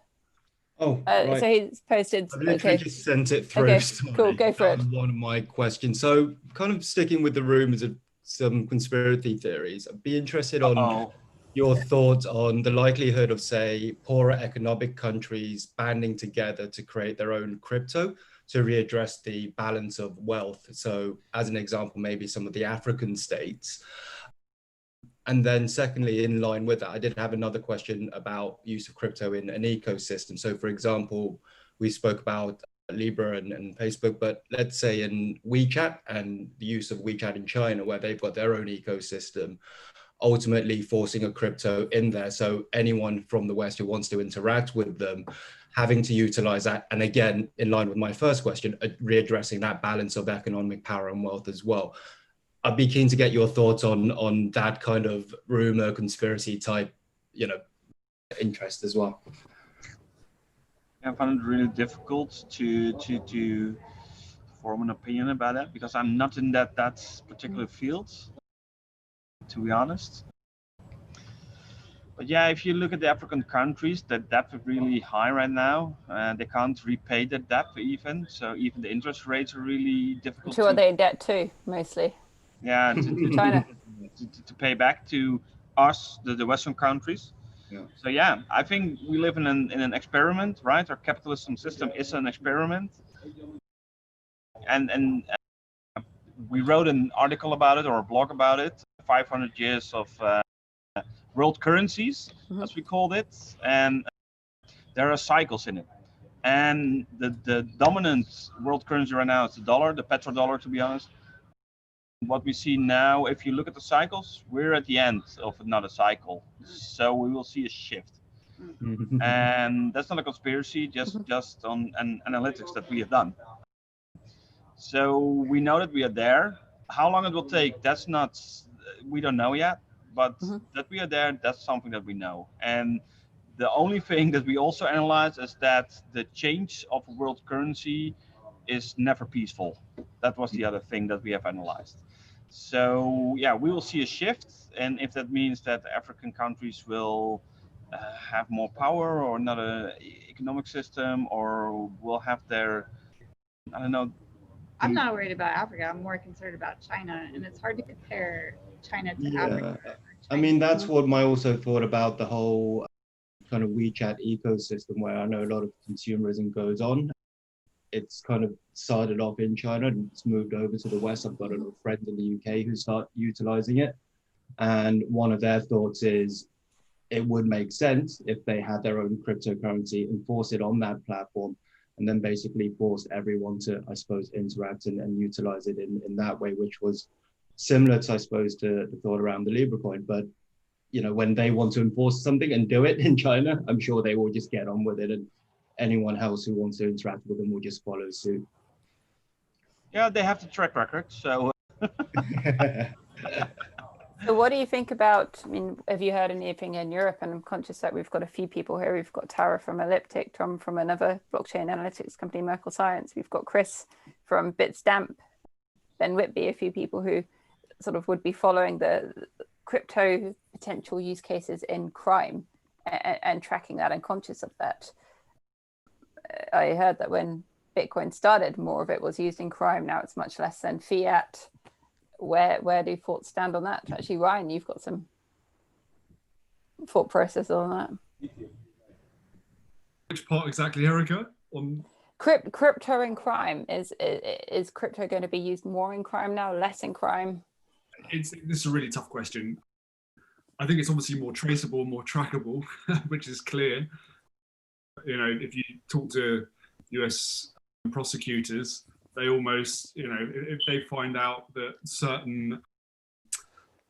Oh, right. So he's posted. I've literally just sent it through. Okay, cool, go for it. One of my questions. So kind of sticking with the rumors of some conspiracy theories, I'd be interested on your thoughts on the likelihood of, say, poorer economic countries banding together to create their own crypto to readdress the balance of wealth. So as an example, maybe some of the African states. And then secondly, in line with that, I did have another question about use of crypto in an ecosystem. So for example, we spoke about Libra and Facebook, but let's say in WeChat and the use of WeChat in China, where they've got their own ecosystem, ultimately forcing a crypto in there. So anyone from the West who wants to interact with them, having to utilize that. And again, in line with my first question, readdressing that balance of economic power and wealth as well. I'd be keen to get your thoughts on that kind of rumor, conspiracy type, interest as well. I find it really difficult to form an opinion about that because I'm not in that particular field, to be honest. But yeah, if you look at the African countries, the debt is really high right now. They can't repay the debt even, so even the interest rates are really difficult. To what they in debt to, mostly. Yeah, China. To pay back to us, the Western countries. Yeah. So yeah, I think we live in an experiment, right? Our capitalism system is an experiment, and we wrote an article about it or a blog about it. 500 years of world currencies, as we called it, and there are cycles in it. And the dominant world currency right now is the dollar, the petrodollar, to be honest. What we see now, if you look at the cycles, we're at the end of another cycle. So we will see a shift. And that's not a conspiracy, just on an analytics that we have done. So we know that we are there. How long it will take, that's not, we don't know yet. But that we are there, that's something that we know. And the only thing that we also analyze is that the change of a world currency is never peaceful. That was the other thing that we have analyzed. So yeah, we will see a shift, and if that means that African countries will have more power or another economic system, or will have their, I don't know. I'm not worried about Africa. I'm more concerned about China, and it's hard to compare China to Africa. I mean, that's what I also thought about the whole kind of WeChat ecosystem, where I know a lot of consumerism goes on. It's kind of started off in China and it's moved over to the West. I've got a lot of friends in the UK who start utilizing it. And one of their thoughts is it would make sense if they had their own cryptocurrency and force it on that platform, and then basically force everyone to, I suppose, interact and utilize it in that way, which was similar to, I suppose, to the thought around the Libra coin. But, when they want to enforce something and do it in China, I'm sure they will just get on with it. And anyone else who wants to interact with them will just follow suit. Yeah, they have the track record, so. So what do you think about, I mean, have you heard anything in Europe? And I'm conscious that we've got a few people here. We've got Tara from Elliptic, Tom from another blockchain analytics company, Merkle Science. We've got Chris from Bitstamp, Ben Whitby, a few people who sort of would be following the crypto potential use cases in crime and tracking that and conscious of that. I heard that when Bitcoin started, more of it was used in crime. Now it's much less than fiat. Where do thoughts stand on that? Actually, Ryan, you've got some thought process on that. Which part exactly, Erica? On crypto in crime. Is crypto going to be used more in crime now, less in crime? This is a really tough question. I think it's obviously more traceable, more trackable, which is clear. If you talk to US prosecutors, they almost, if they find out that certain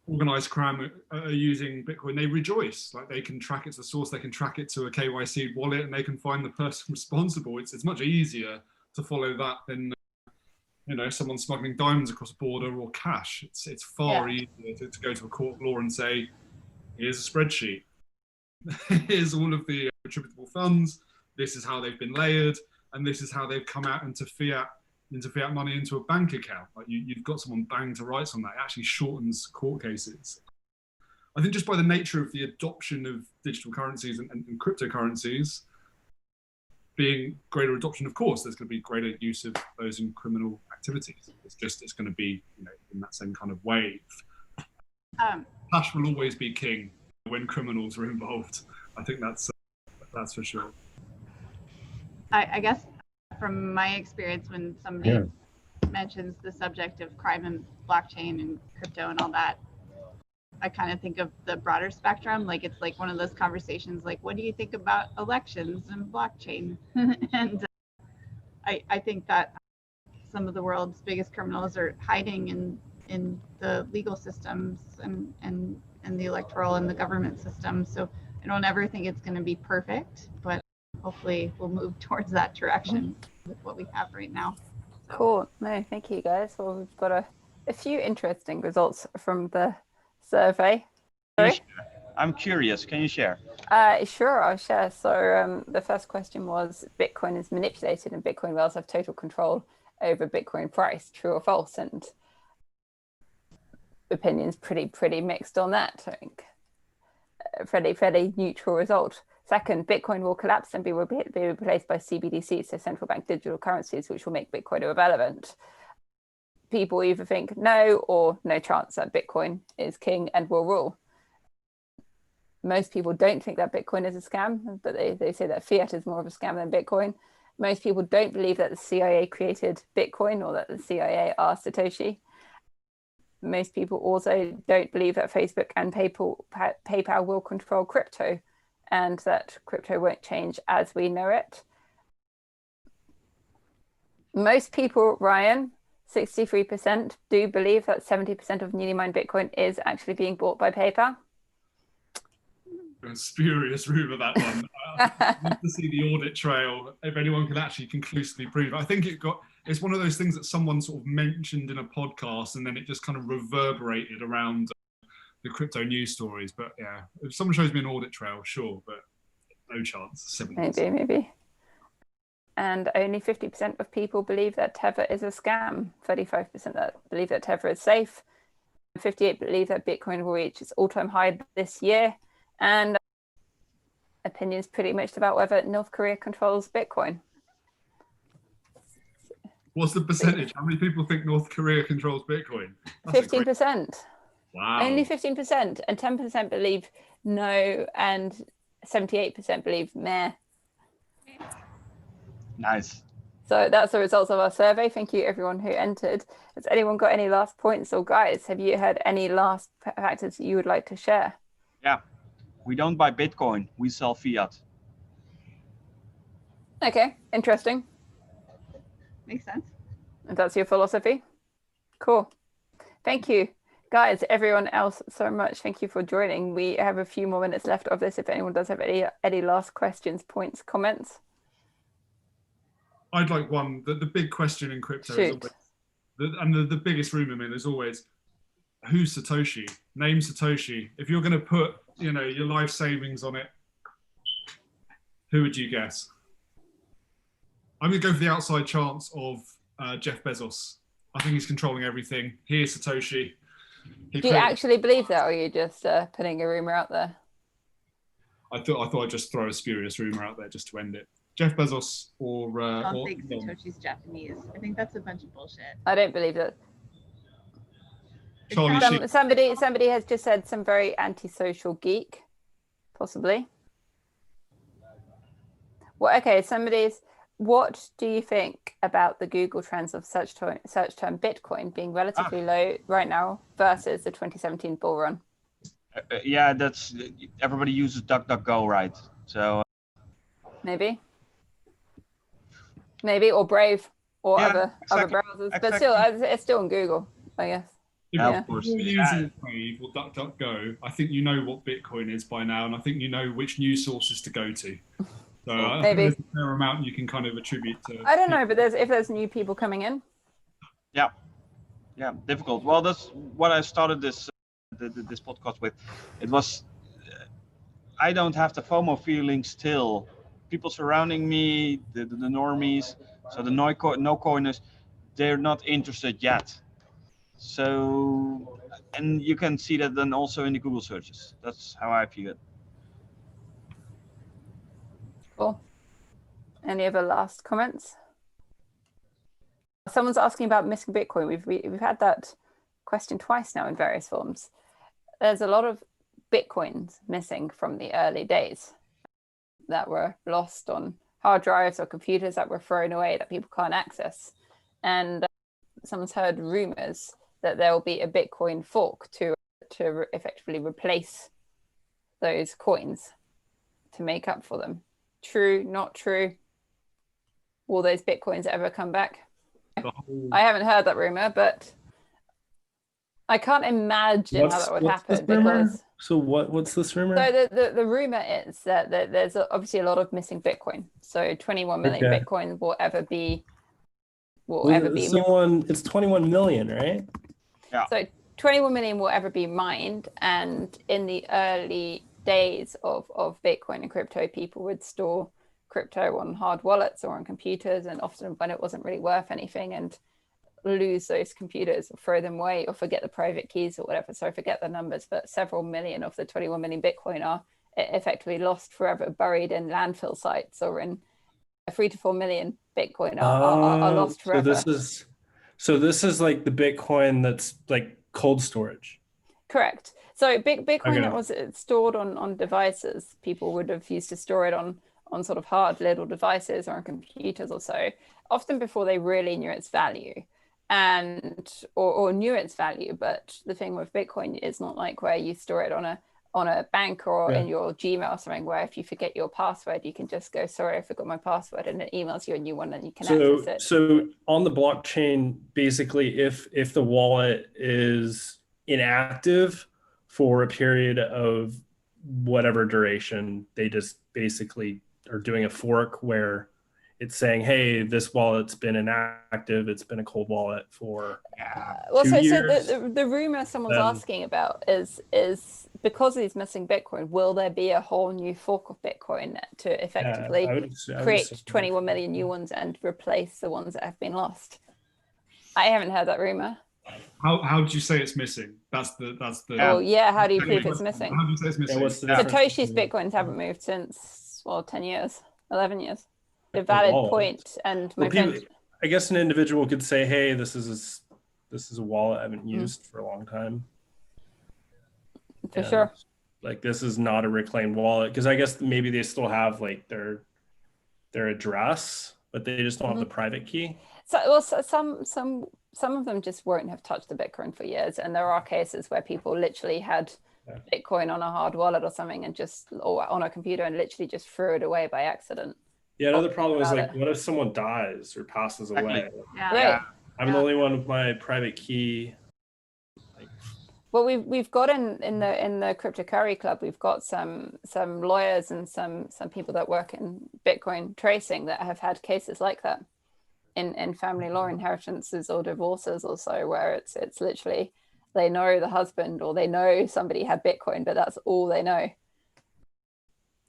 organized crime are using Bitcoin, they rejoice. Like, they can track it to the source, they can track it to a KYC wallet, and they can find the person responsible. It's much easier to follow that than someone smuggling diamonds across a border or cash. It's far easier to go to a court of law and say, here's a spreadsheet, here's all of the attributable funds, this is how they've been layered, and this is how they've come out into fiat money into a bank account. Like, you've got someone banging to rights on that. It actually shortens court cases. I think just by the nature of the adoption of digital currencies and cryptocurrencies being greater adoption, of course, there's going to be greater use of those in criminal activities. It's going to be in that same kind of wave. Cash will always be king when criminals are involved. I think that's for sure. I guess from my experience, when somebody mentions the subject of crime and blockchain and crypto and all that, I kind of think of the broader spectrum. Like, it's like one of those conversations, like, what do you think about elections and blockchain? And I think that some of the world's biggest criminals are hiding in the legal systems and the electoral and the government system. So I don't ever think it's going to be perfect, but hopefully we'll move towards that direction with what we have right now. So. Cool. No, thank you guys. Well, we've got a a few interesting results from the survey. Sorry? I'm curious. Can you share? Sure, I'll share. So the first question was, Bitcoin is manipulated and Bitcoin whales have total control over Bitcoin price, true or false? And opinions pretty mixed on that. I think fairly neutral result. Second, Bitcoin will collapse and be replaced by CBDCs, so central bank digital currencies, which will make Bitcoin irrelevant. People either think no or no chance that Bitcoin is king and will rule. Most people don't think that Bitcoin is a scam, but they say that fiat is more of a scam than Bitcoin. Most people don't believe that the CIA created Bitcoin or that the CIA are Satoshi. Most people also don't believe that Facebook and PayPal will control crypto and that crypto won't change as we know it. Most people, Ryan, 63%, do believe that 70% of newly mined Bitcoin is actually being bought by PayPal. A spurious rumor, that one. I need to see the audit trail if anyone can actually conclusively prove. I think it's one of those things that someone sort of mentioned in a podcast and then it just kind of reverberated around the crypto news stories. But yeah, if someone shows me an audit trail, sure, but no chance. 70%. Maybe. And only 50% of people believe that Tether is a scam. 35% that believe that Tether is safe. 58% believe that Bitcoin will reach its all-time high this year. And opinions pretty mixed about whether North Korea controls Bitcoin. What's the percentage? How many people think North Korea controls Bitcoin? 15%. Wow. Only 15%. And 10% believe no, and 78% believe meh. Nice. So that's the results of our survey. Thank you, everyone who entered. Has anyone got any last points? Or guys, have you had any last factors that you would like to share? Yeah. We don't buy Bitcoin, we sell fiat. Okay, interesting. Makes sense. And that's your philosophy? Cool. Thank you. Guys, everyone else, so much. Thank you for joining. We have a few more minutes left of this. If anyone does have any last questions, points, comments. I'd like one. The big question in crypto is always, the biggest rumor mill is always, who's Satoshi? Name Satoshi. If you're going to put, your life savings on it, who would you guess? I'm going to go for the outside chance of Jeff Bezos. I think he's controlling everything. He is Satoshi. Do you actually believe that, or are you just putting a rumor out there? I thought I'd just throw a spurious rumor out there just to end it. Jeff Bezos or I don't think Satoshi's Japanese. I think that's a bunch of bullshit. I don't believe that. Charlie Somebody has just said some very antisocial geek, possibly. Well, okay, what do you think about the Google trends of search term Bitcoin being relatively low right now versus the 2017 bull run? Yeah, that's everybody uses DuckDuckGo, right? So maybe, or Brave or other browsers, exactly. but still, it's still on Google, I guess. Of course. If you're using Brave or DuckDuckGo, I think you know what Bitcoin is by now, and I think you know which news sources to go to. So I think there's a fair amount you can kind of attribute to. I don't know, but if there's new people coming in. Yeah, difficult. Well, that's what I started this podcast with. It was I don't have the FOMO feeling still. People surrounding me, the normies, so the no coiners, they're not interested yet. So, and you can see that then also in the Google searches. That's how I feel it. Cool. Any other last comments? Someone's asking about missing Bitcoin. We've had that question twice now in various forms. There's a lot of Bitcoins missing from the early days that were lost on hard drives or computers that were thrown away that people can't access. And someone's heard rumors that there will be a Bitcoin fork to effectively replace those coins to make up for them. True, not true? Will those Bitcoins ever come back? I haven't heard that rumor, but I can't imagine how that would happen. Because so what's this rumor? So the rumor is that there's obviously a lot of missing Bitcoin. So 21 million Bitcoin will ever be. It's 21 million, right? Yeah. So 21 million will ever be mined, and in the early days of Bitcoin and crypto, people would store crypto on hard wallets or on computers, and often when it wasn't really worth anything, and lose those computers or throw them away or forget the private keys or whatever. So I forget the numbers, but several million of the 21 million Bitcoin are effectively lost forever, buried in landfill sites, or in 3 to 4 million Bitcoin are lost forever. So this is like the Bitcoin that's like cold storage. Correct. So Bitcoin Okay. that was stored on devices, people would have used to store it on sort of hard little devices or on computers or so, often before they really knew its value or knew its value. But the thing with Bitcoin is not like where you store it on a bank or in your Gmail or something, where if you forget your password, you can just go, sorry, I forgot my password, and it emails you a new one and you can access it. So on the blockchain, basically, if the wallet is inactive for a period of whatever duration, they just basically are doing a fork where it's saying, hey, this wallet's been inactive, it's been a cold wallet for 2 years. So the rumor someone's asking about is because he's missing Bitcoin, will there be a whole new fork of Bitcoin to effectively create 21 million new ones and replace the ones that have been lost? I haven't heard that rumor. How do you say it's missing? That's the. Oh yeah, how do you prove it's missing? How do you say it's missing? Satoshi's Bitcoins haven't moved since 10 years, 11 years. A valid point, and my friend. I guess an individual could say, hey, this is a wallet I haven't used for a long time. For sure. Like, this is not a reclaimed wallet, because I guess maybe they still have like their address, but they just don't have the private key. So some of them just won't have touched the Bitcoin for years, and there are cases where people literally had Bitcoin on a hard wallet or something, and or on a computer, and literally just threw it away by accident. Yeah, another problem is like, what if someone dies or passes away? Yeah. Right. I'm the only one with my private key. Well, we've got in the Crypto Curry Club, we've got some lawyers and some people that work in Bitcoin tracing that have had cases like that in family law, inheritances or divorces or so, where it's literally they know the husband or they know somebody had Bitcoin, but that's all they know,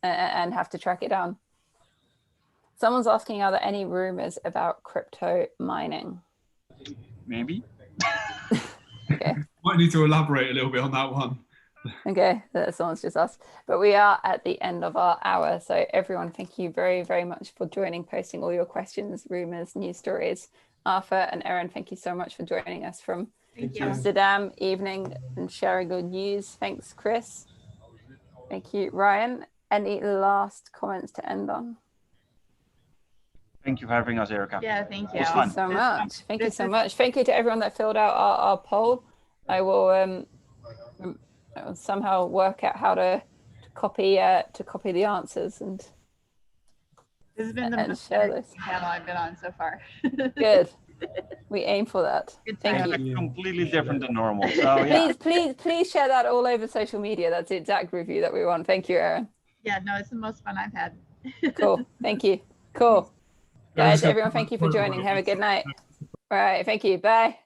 and have to track it down. Someone's asking, are there any rumors about crypto mining? Maybe. Okay. Might need to elaborate a little bit on that one. Okay, someone's just asked. But we are at the end of our hour. So everyone, thank you very, very much for joining, posting all your questions, rumors, news stories. Arthur and Erin, thank you so much for joining us from Amsterdam evening and sharing good news. Thanks, Chris. Thank you, Ryan. Any last comments to end on? Thank you for having us, Erica. Yeah, thank you. It was fun. So much. Thank you so much. Thank you to everyone that filled out our poll. I will somehow work out how to copy the answers and this has been the most panel I've been on so far. Good. We aim for that. Thank you. Completely different than normal. So yeah. Please share that all over social media. That's the exact review that we want. Thank you, Erin. Yeah, no, it's the most fun I've had. Cool. Thank you. Cool. Guys, everyone, thank you for joining. Have a good night. All right. Thank you. Bye.